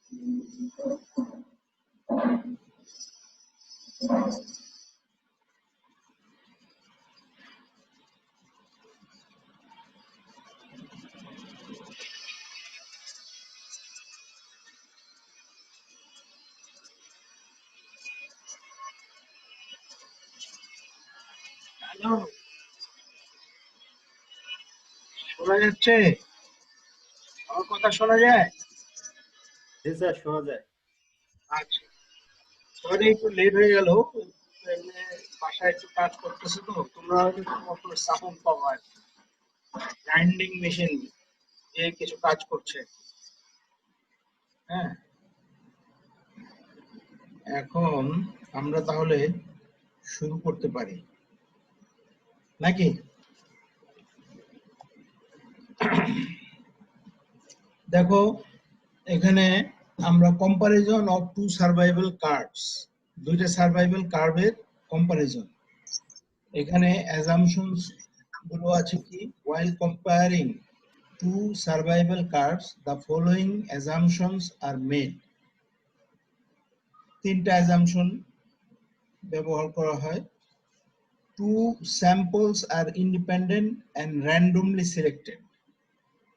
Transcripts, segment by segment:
Hello, শোনা যাচ্ছে? আমার কথা শোনা যায়? জি স্যার, শোনা যায়। আচ্ছা, সরি একটু লেট হয়ে গেল। এমনি বাসায় একটু কাজ করতেছে তো, তোমরা হয়তো একটু কত সাপোর্ট পাবো আর কি। গ্রাইন্ডিং মেশিন দিয়ে কিছু কাজ করছে। হ্যাঁ, এখন আমরা তাহলে শুরু করতে পারি নাকি? দেখো, এখানে আমরা comparison of two survival curves, দুইটা সার্ভাইভাল কার্ভের কম্পারিজন। এখানে অ্যাজাম্পশনস গুলো আছে কি, while comparing two survival curves the following assumptions are made। তিনটা অ্যাজাম্পশন ব্যবহার করা হয়। Two samples are independent and randomly selected।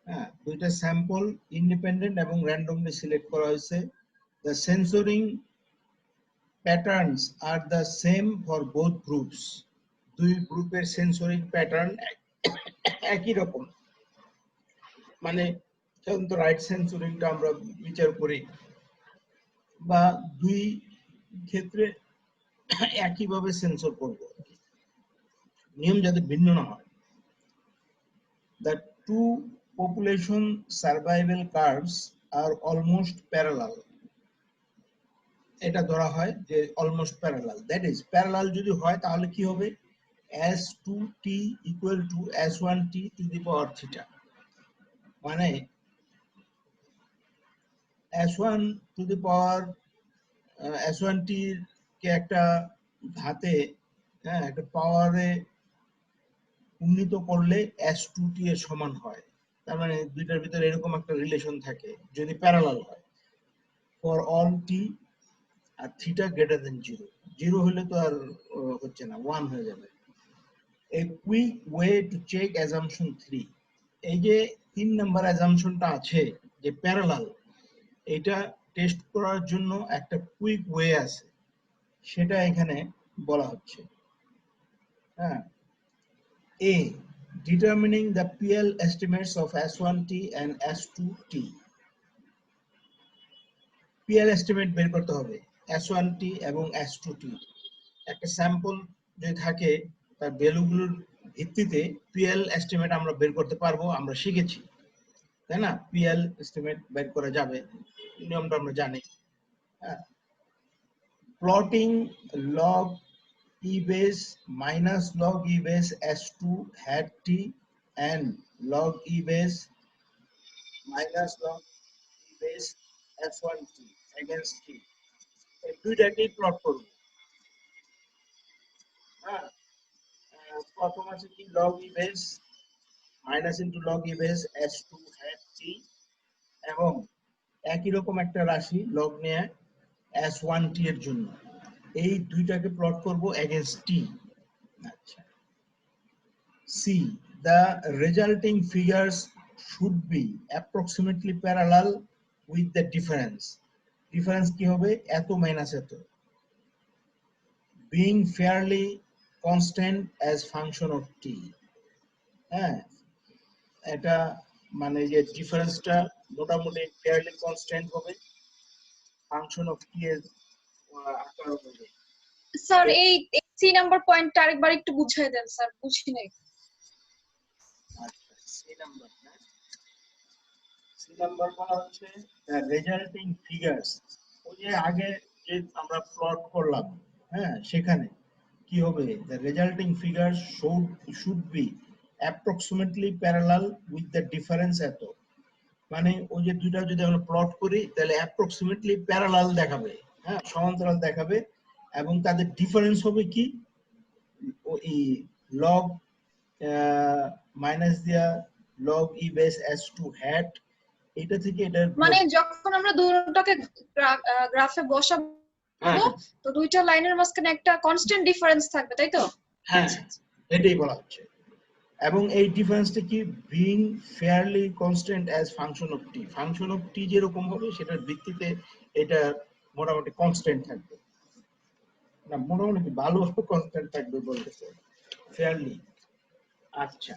হ্যাঁ, দুইটা স্যাম্পল ইন্ডিপেন্ডেন্ট এবং র্যান্ডমলি সিলেক্ট করা হয়েছে। The censoring patterns are the same for both groups। দুই গ্রুপের সেন্সরিং প্যাটার্ন একই রকম, মানে সাধারণত রাইট সেন্সরিংটা আমরা বিচার করি, বা দুই ক্ষেত্রে একইভাবে সেন্সর করব, নিয়ম যাতে ভিন্ন না হয়। The two population survival curves are almost parallel। এটা ধরা হয় যে almost parallel. That is, parallel যদি হয় তাহলে কি হবে, s2t equal to s1t to the power theta. মানে s1 to the power s1t কে একটা ঘাতে, হ্যাঁ, একটা পাওয়ারে উন্নীত করলে s2t এর সমান হয়। তার মানে দুইটার ভিতরে এরকম একটা রিলেশন থাকে যদি প্যারালাল হয়। ফর অল টি আর theta greater than zero, zero হলে তো আর হচ্ছে না, 1 হয়ে যাবে। A quick way to check assumption 3। এই যে 3 নাম্বার অ্যাজাম্পশনটা আছে যে প্যারালাল, এটা টেস্ট করার জন্য একটা কুইক ওয়ে আছে, সেটা এখানে বলা হচ্ছে। হ্যাঁ, A, determining the PL estimates of S1T and S2T। PL estimate বের করতে হবে S1T এবং S2T। একটা স্যাম্পল যদি থাকে তার ভ্যালুগুলোর ভিত্তিতে পিএল এস্টিমেট আমরা বের করতে পারবো, আমরা শিখেছি তাই না? পিএল এস্টিমেট বের করা যাবে, নিয়মটা আমরা জানি। Plotting log e base minus log e base s2 hat t and log e base minus log e base s1t against t, এই দুইটাকেই প্লট করব। হ্যাঁ, প্রথম আছে কি, log e base minus into log e base s2 hat t, এবং একই রকম একটা রাশি লগ নিয়ে s1t এর জন্য, এই দুইটাকে প্লট করব এগেইনস্ট t। আচ্ছা, C, the resulting figures should be approximately parallel with the difference। Difference কি হবে, এত মাইনাস এত, being fairly constant as function of t। হ্যাঁ, এটা মানে যে ডিফারেন্সটা মোটামুটি ফেয়ারলি কনস্ট্যান্ট হবে, ফাংশন অফ টি এর আকার অনুযায়ী। স্যার এই সি নাম্বার পয়েন্টটা আরেকবার একটু বুঝিয়ে দেন স্যার, বুঝি নাই। আচ্ছা, সি নাম্বার না, সি নাম্বার বলা হচ্ছে রেজাল্টিং ফিগারস। ওই যে আগে যে আমরা প্লট করলাম, হ্যাঁ, সেখানে কি হবে, the resulting figures should be approximately parallel with the difference এত। মানে ওই যে দুইটা যদি আমরা প্লট করি তাহলে অ্যাপ্রক্সিমেটলি প্যারালাল দেখাবে, হ্যাঁ, সমান্তরাল দেখাবে, এবং তাদের ডিফারেন্স হবে কি, ওই লগ মাইনাস দিয়া log e base s2 hat এটা থেকে এটার মানে যখন আমরা দুটোটাকে গ্রাফে বসাবো হ্যাঁ তো দুইটা লাইনের মাঝখানে একটা কনস্ট্যান্ট ডিফারেন্স থাকবে তাই তো? হ্যাঁ এটাই বলা হচ্ছে। এবং এই ডিফারেন্সটা কি being fairly constant as function of t যেরকম হবে সেটার ভিত্তিতে এটা মোটামুটি কনস্ট্যান্ট থাকবে, না মোটামুটি ভালো কনস্ট্যান্ট থাকবে বলতেছে ফেয়ারলি। আচ্ছা,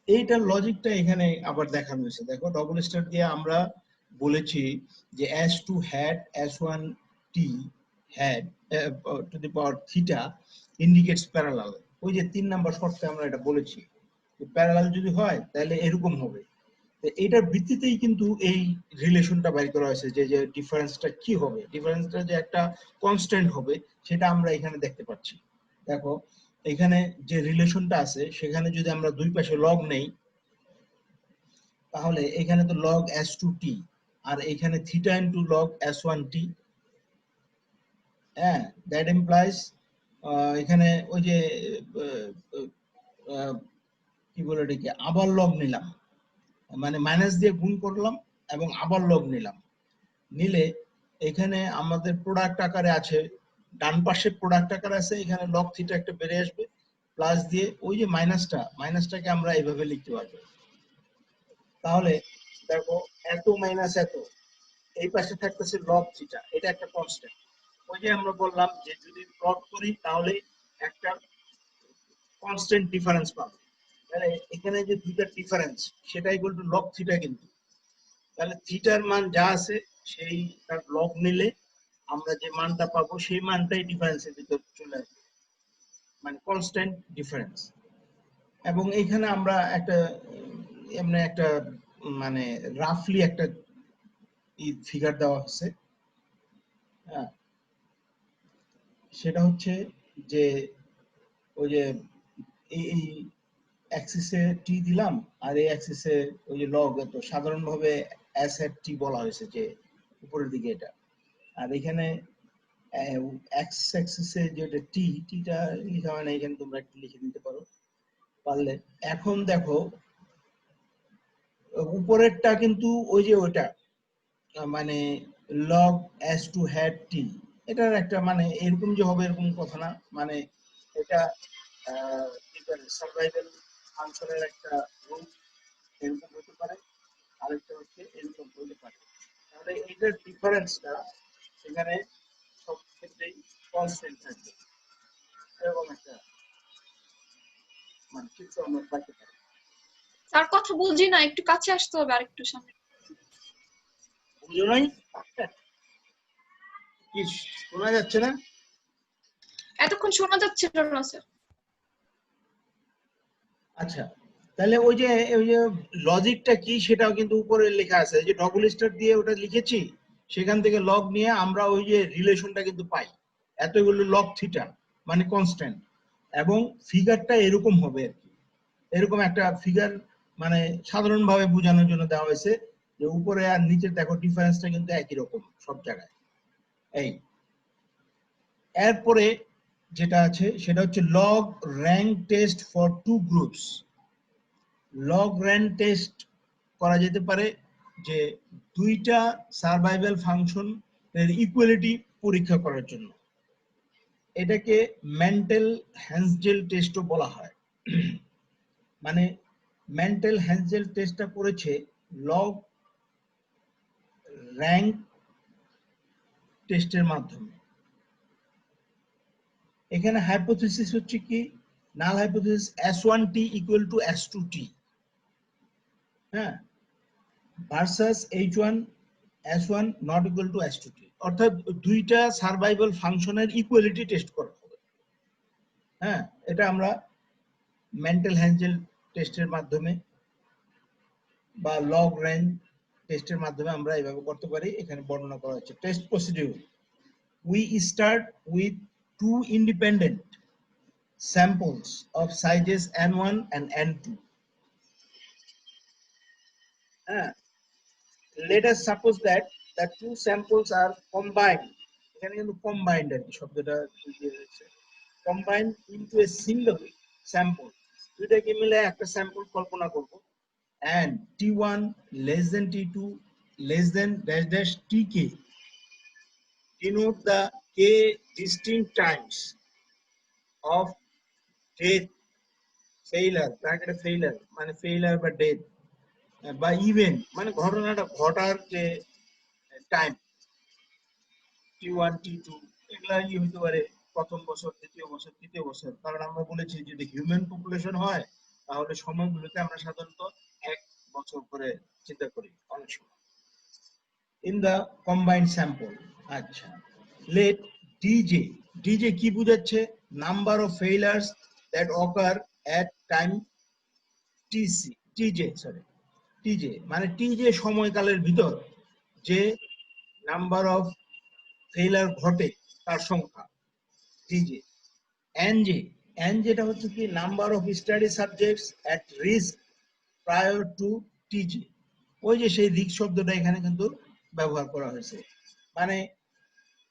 এইটার লজিকটা এখানে আবার দেখানো হয়েছে। দেখো ডবল স্টার দিয়ে আমরা বলেছি যে s2 hat s1 t hat to the power theta indicates parallel। ওই যে 3 নাম্বার শর্তে আমরা এটা বলেছি প্যারালাল যদি হয় তাহলে এরকম হবে। তো এটার ভিত্তিতেই কিন্তু এই রিলেশনটা বের করা হয়েছে যে যে ডিফারেন্সটা কি হবে, ডিফারেন্সটা যে একটা কনস্ট্যান্ট হবে সেটা আমরা এখানে দেখতে পাচ্ছি। দেখো এখানে যে রিলেশনটা আছে সেখানে যদি আমরা দুই পাশে লগ নেই তাহলে এখানে তো লগ s2t আর এখানে থিটা ইনটু লগ s1t, হ্যাঁ দ্যাট ইমপ্লাইজ এখানে ওই যে কি বলে এটাকে আবার লগ নিলাম, মানে মাইনাস দিয়ে গুণ করলাম এবং আবার লগ নিলাম, নিলে এখানে আমাদের প্রোডাক্ট আকারে আছে, ডান পাশে প্রোডাক্ট আকারে আছে, এখানে লগ থিটা একটা বেড়ে আসবে প্লাস দিয়ে ওই যে মাইনাসটাকে আমরা এইভাবে লিখতে পারবো। তাহলে দেখো এত মাইনাস এত এই পাশে থাকতেছে লগ থিটা, এটা একটা কনস্ট্যান্ট। ওই যে আমরা বললাম যে যদি প্লট করি তাহলে একটা কনস্ট্যান্ট ডিফারেন্স পাবো। তাহলে এখানে যে দুইটা ডিফারেন্স সেটা ইকুয়াল টু লগ থিটা, কিন্তু তাহলে থিটার মান যা আছে সেই তার লগ নিলে আমরা যে মানটা পাবো সেই মানটাই ডিফারেন্সের ভিতর চলে আসবে, মানে কনস্ট্যান্ট ডিফারেন্স। এবং এইখানে আমরা একটা এমনি একটা মানে রাফলি একটা ফিগার দেওয়া হচ্ছে, হ্যাঁ সেটা হচ্ছে যে ওই যে এই অ্যাক্সিসে টি দিলাম আর এই অ্যাক্সিসে ওই যে লগ, তো সাধারণভাবে এস হ্যাট টি বলা হয়েছে যে উপরের দিকে এটা, আর এখানে এক্স অ্যাক্সিসে যেটা টিটা লেখা হয় না, এখানে তোমরা একটু লিখে দিতে পারো পারলে। এখন দেখো উপরেরটা কিন্তু ওই যে ওটা মানে লগ s2 hat t, এটার একটা মানে এরকম যে হবে এরকম কথা না, মানে এটা সার্ভাইভাল ফাংশনের একটা রূপ এরকম হতে পারে, আরেকটা হচ্ছে এরকম হতে পারে। তাহলে এইটার ডিফারেন্সটা এখানে সব ক্ষেত্রেই কনস্ট্যান্ট থাকবে, এরকম একটা মানে চিত্র আমরা পাইতে পারি। তার কথা বুঝি না, একটু কাছে আসতে হবে আর একটু সামনে। বুঝো নাই? কি শোনা যাচ্ছে না? এতক্ষণ শোনা যাচ্ছিল না স্যার। আচ্ছা, তাহলে ওই যে লজিকটা কি সেটাও কিন্তু উপরে লেখা আছে, যে ডবল স্টার দিয়ে ওটা লিখেছি, সেখান থেকে লগ নিয়ে আমরা ওই যে রিলেশনটা কিন্তু পাই, এতগুলো লগ থিটা মানে কনস্ট্যান্ট, এবং ফিগারটা এরকম হবে আর কি, এরকম একটা ফিগার মানে সাধারণভাবে বোঝানোর জন্য দেওয়া হয়েছে যে উপরে আর নিচে দেখো ডিফারেন্সটা কিন্তু একই রকম সব জায়গায়। এই এরপরে যেটা আছে সেটা হচ্ছে log rank test for two groups. Log rank test করা যেতে পারে যে দুইটা সার্ভাইভাল ফাংশন এর ইকুয়ালিটি পরীক্ষা করার জন্য, এটাকে মেন্টাল হ্যান্সজেল টেস্টও বলা হয়। মানে মেন্টাল হ্যান্সজেল টেস্টটা করেছে লগ র্যাঙ্ক টেস্টের মাধ্যমে। এখানে হাইপোথিসিস হচ্ছে কি, নাল hypothesis s1t equal to s2t, হ্যাঁ, versus h1 s1 not equal to s2t, অর্থাৎ দুইটা সার্ভাইভাল ফাংশনের ইকুয়ালিটি টেস্ট করা হবে। হ্যাঁ, এটা আমরা মেন্টাল হ্যান্সজেল টেস্টের মাধ্যমে বা লগ র্যাঙ্ক টেস্টের মাধ্যমে আমরা এইভাবে করতে পারি। এখানে বর্ণনা করা হচ্ছে test procedure. We start with two independent samples of sizes n1 and n2. Let us suppose that the two samples are combined. এখানে কিন্তু combined আর কি শব্দটা দিয়ে রয়েছে, combined into a single sample. দুইটাকে মিলে একটা স্যাম্পল কল্পনা করব, and t1 less than t2 less than dash dash tk denote the k distinct times of death, failure, bracket failure মানে failure বা death বা ইভেন্ট মানে ঘটনাটা ঘটার যে টাইম T1 T2 এগুলা হতে পারে প্রথম বছর, দ্বিতীয় বছর, তৃতীয় বছর। কারণ আমরা বলেছি যদি হিউম্যান পপুলেশন হয় তাহলে সময়গুলোকে আমরা সাধারণত 1 বছর করে চিন্তা করি অনেক সময়। ইন দা কম্বাইন্ড স্যাম্পল, আচ্ছা লেট ডিজে, ডিজে কি বোঝাচ্ছে? Number of ফেইলার্স that ochre at time TC, TJ sorry TJ মানে টিজে সময়কালের ভিতর যে নাম্বার অফ ফেইলার ঘটে তার সংখ্যা টিজে। এনজে, এনজেটা হচ্ছে কি number of study subjects at risk prior to TJ. ওই যে সেই রিস্ক শব্দটা এখানে কিন্তু ব্যবহার করা হয়েছে, মানে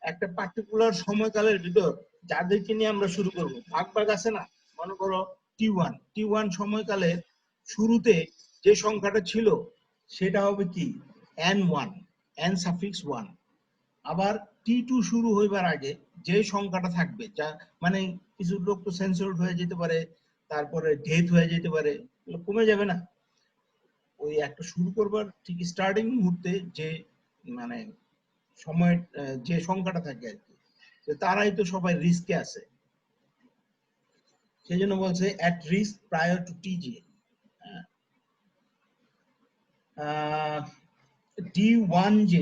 একটা পার্টিকুলার সময়কালের ভিতর যাদেরকে নিয়ে আমরা শুরু করব, ভাগ ভাগ আছে না, মনে করো টি1 সময়কালের শুরুতে যে সংখ্যাটা ছিল সেটা হবে কি n1, n সাফিক্স 1। আবার টি2 শুরু হইবার আগে যে সংখ্যাটা থাকবে, যা মানে কিছু লোক তো সেন্সরড হয়ে যেতে পারে, তারপরে ডেথ হয়ে যেতে পারে, এগুলো কমে যাবে না? ওই একটা শুরু করবার ঠিক স্টার্টিং মুহূর্তে যে মানে সময় যে সংখ্যাটা থাকে আর কি, তারাই তো সবাই রিস্কে আছে। সেই জন্য বলছে at risk prior to TJ. D1J,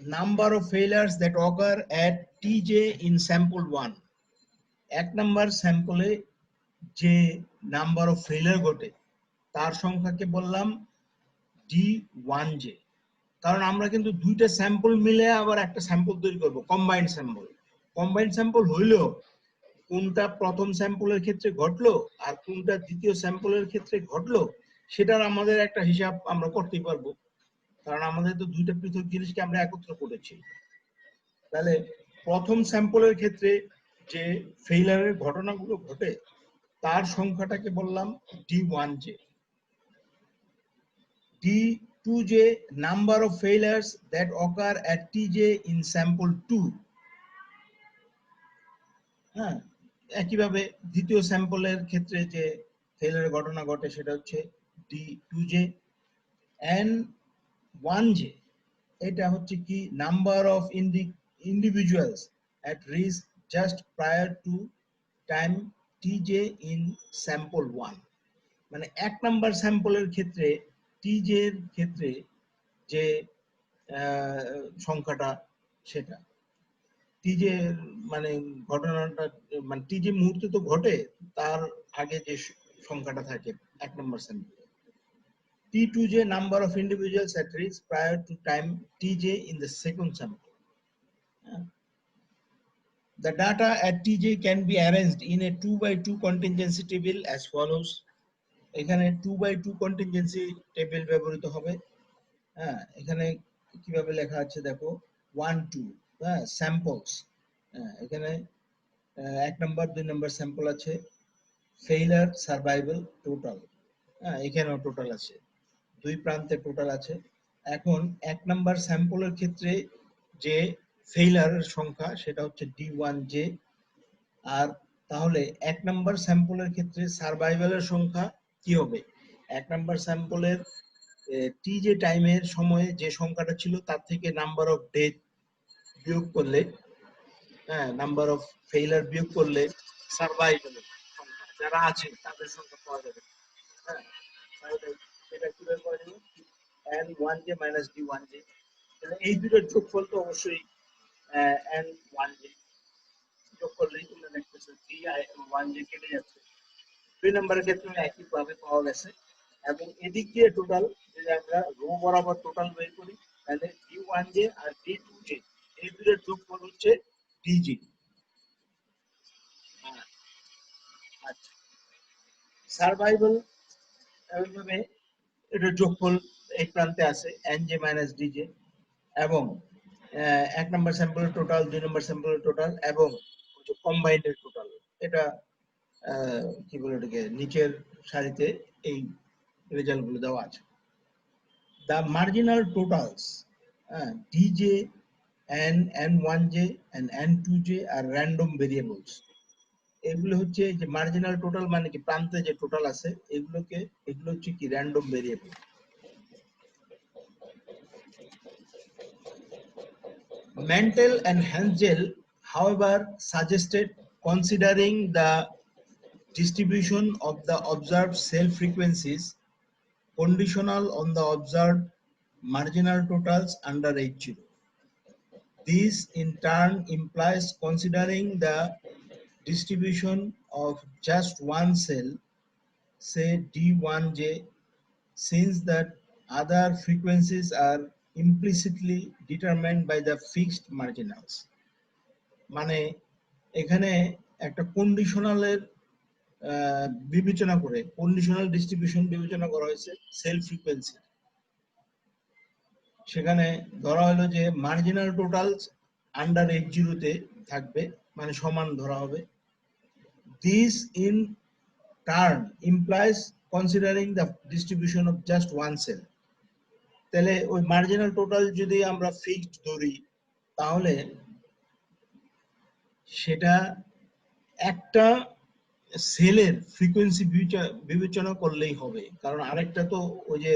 number of failures that occur at TJ in sample 1. এক নাম্বার স্যাম্পলে যে নাম্বার অফ ফেলিয়ার ঘটে তার সংখ্যাকে বললাম D1J। কারণ আমরা কিন্তু দুইটা স্যাম্পল মিলে আবার একটা স্যাম্পল তৈরি করব, কম্বাইন্ড স্যাম্পল। কম্বাইন্ড স্যাম্পল হইলেও কোনটা প্রথম স্যাম্পলের ক্ষেত্রে ঘটলো আর কোনটা দ্বিতীয় স্যাম্পলের ক্ষেত্রে ঘটলো সেটার আমাদের একটা হিসাব আমরা করতেই পারবো, কারণ আমাদের তো দুইটা পৃথক জিনিসকে আমরা একত্র করেছি। তাহলে প্রথম স্যাম্পলের ক্ষেত্রে যে ফেইলারের ঘটনাগুলো ঘটে তার সংখ্যাটাকে বললাম D1J। D2J, number of failures that occur at TJ in sample 2. হ্যাঁ, একইভাবে দ্বিতীয় স্যাম্পলের ক্ষেত্রে যে ফেইলারের ঘটনা ঘটে সেটা হচ্ছে D2J। N1J, এটা হচ্ছে কি number of individuals at risk just prior to time TJ in sample 1। মানে এক নাম্বার স্যাম্পলের ক্ষেত্রে TJ এর ক্ষেত্রে যে সংখ্যাটা সেটা টিজে মানে ঘটনাটা মানে টিজে মুহূর্তে তো ঘটে, তার আগে যে সংখ্যাটা থাকে এক নম্বর sample. T2J, number of individuals at risk prior to time TJ in the second sample. The data at TJ can be arranged in a 2x2 contingency table as follows. এখানে 2x2 contingency table ব্যবহৃত হবে। হ্যাঁ, এখানে কিভাবে লেখা আছে দেখো, 1 2 হ্যাঁ স্যাম্পলস, এখানে 1 নম্বর 2 নম্বর স্যাম্পল আছে, ফেইলার সার্ভাইভাল টোটাল, হ্যাঁ এখানেও টোটাল আছে, দুই প্রান্তে টোটাল আছে। এখন 1 নম্বর স্যাম্পলের ক্ষেত্রে যে ফেইলারের সংখ্যা সেটা হচ্ছে D1J। আর তাহলে 1 নম্বর স্যাম্পলের ক্ষেত্রে সার্ভাইভালের সংখ্যা কি হবে? 1 নম্বর স্যাম্পলের টিজে টাইমের সময়ে যে সংখ্যাটা ছিল তার থেকে নাম্বার অফ ডেথ বিয়োগ করলে, হ্যাঁ নাম্বার অফ ফেইলার বিয়োগ করলে সার্ভাইভালের সংখ্যা যারা আছে তাদের সংখ্যা পাওয়া যাবে। হ্যাঁ, তাহলে এটা কিভাবে পাওয়া যাবে? N1J মাইনাস D1J, এই দুটোর যোগফল তো অবশ্যই N1J, যোগ করলেই তোমরা দেখতেছো D1J কেটে যাচ্ছে। 2 নম্বরের ক্ষেত্রে একইভাবে পাওয়া গেছে, এবং এদিক দিয়ে টোটাল যদি আমরা রো বরাবর টোটাল বের করি তাহলে D1J আর D2J এই দুটোর যোগফল হচ্ছে DJ। আচ্ছা, সার্ভাইভাল এইভাবে এটার যোগফল এক প্রান্তে আছে NJ মাইনাস DJ, এবং 1 নম্বর স্যাম্পলের টোটাল, 2 নম্বর স্যাম্পলের টোটাল এবং কম্বাইন্ডের টোটাল। এটা কি বলে এটাকে নিচের সারিতে এই রেজাল্ট গুলো দেওয়া আছে। The marginal totals dj and n1j and n2j are random variables. এগুলো হচ্ছে যে মার্জিনাল টোটাল মানে কি প্রান্তে যে টোটাল আছে এগুলো হচ্ছে কি random variable. Mantel and Hengel, however, suggested considering the distribution of the observed cell frequencies conditional on the observed marginal totals under H0. This in turn implies considering the distribution of just one cell, say D1J, since that other frequencies are implicitly determined by the fixed marginals. মানে এখানে একটা কন্ডিশনালের বিবেচনা করে conditional distribution বিবেচনা করা হয়েছে sell frequency. সেখানে ধরা হলো যে মার্জিনাল টোটালস আন্ডার H0 তে থাকবে, মানে সমান ধরা হবে। This in turn implies considering the distribution of just one cell. তাহলে ওই মার্জিনাল টোটাল যদি আমরা ফিক্সড ধরি তাহলে সেটা একটা সেলের ফ্রিকোয়েন্সি বিবেচনা করলেই হবে, কারণ আরেকটা তো ওই যে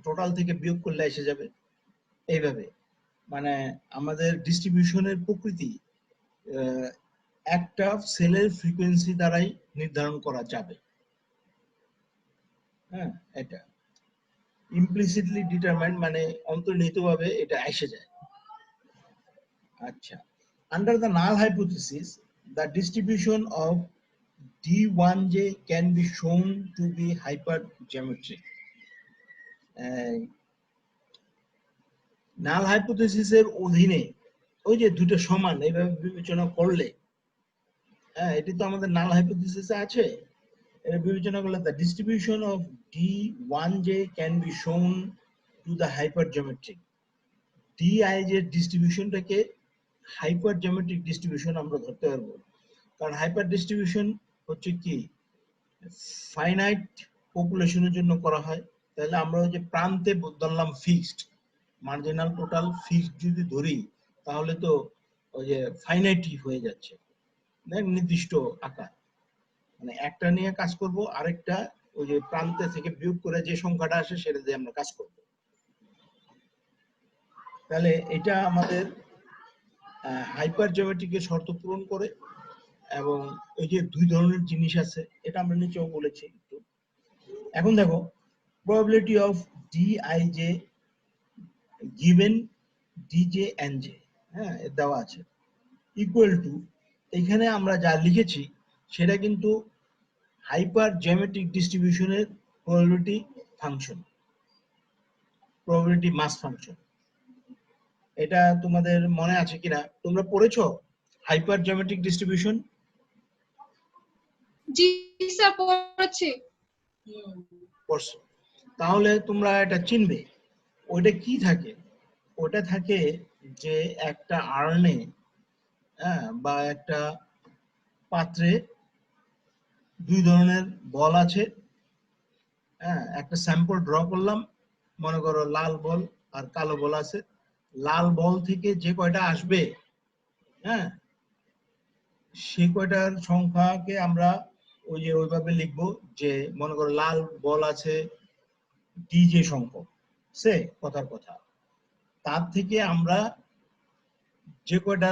টোটাল থেকে বিয়োগ করলে এসে যাবে। এইভাবে মানে আমাদের ডিস্ট্রিবিউশনের প্রকৃতি একটা সেলের ফ্রিকোয়েন্সি দ্বারাই নির্ধারণ করা যাবে। হ্যাঁ, এটা ইমপ্লিসিটলি ডিটারমাইন্ড মানে অন্তর্নিহিতভাবে এটা এসে যায়। আচ্ছা, under the null hypothesis the distribution of D1J can be shown to be hypergeometric. নাল হাইপোথিসিসের অধীনে ওই যে দুটো সমান এইভাবে বিবেচনা করলে, হ্যাঁ এটি তো আমাদের নাল হাইপোথিসিসে আছে, এটা বিবেচনা করলে the distribution of D1J can be shown to the hypergeometric. Dij ডিস্ট্রিবিউশনটাকে হাইপারজিওমেট্রিক ডিস্ট্রিবিউশন আমরা ধরতে পারবো, কারণ হাইপার ডিস্ট্রিবিউশন হচ্ছে কি ফাইনাইট পপুলেশনের জন্য করা হয়। তাহলে আমরা ওই যে প্রান্তে ধরলাম ফিক্সড, মার্জিনাল টোটাল ফিক্সড যদি ধরি তাহলে তো ওই যে ফাইনাইটই হয়ে যাচ্ছে, নির্দিষ্ট আকার, মানে একটা নিয়ে কাজ করব, আরেকটা ওই যে প্রান্তে থেকে বিয়োগ করে যে সংখ্যাটা আসে সেটা দিয়ে আমরা কাজ করব। তাহলে এটা আমাদের হাইপারজিওমেট্রিকের শর্ত পূরণ করে, এবং এই যে দুই ধরনের জিনিস আছে এটা আমরা নিচেও বলেছি একটু। এখন দেখো probability of Dij given Dj and J, হ্যাঁ দেওয়া আছে, ইকুয়াল টু এখানে আমরা যা লিখেছি সেটা কিন্তু হাইপারজিওমেট্রিক ডিস্ট্রিবিউশনের প্রবাবিলিটি ফাংশন, প্রবাবিলিটি মাস ফাংশন। এটা তোমাদের মনে আছে কিনা, তোমরা পড়েছো হাইপারজিওমেট্রিক ডিস্ট্রিবিউশন? জি স্যার পড়েছি। পড়ছো, তাহলে তোমরা এটা চিনবে। ওইটা কি থাকে, ওটা থাকে যে একটা আর্নে, হ্যাঁ বা একটা পাত্রে দুই ধরনের বল আছে, হ্যাঁ একটা স্যাম্পল ড্র করলাম, মনে করো লাল বল আর কালো বল আছে। লাল বল থেকে যে কয়টা আসবে, হ্যাঁ সে কয়টার সংখ্যাকে আমরা ওই যে ওইভাবে লিখবো যে মনে করো লাল বল আছে ডিজে সংখ্যক, সে কথার কথা, তার থেকে আমরা যে কয়টা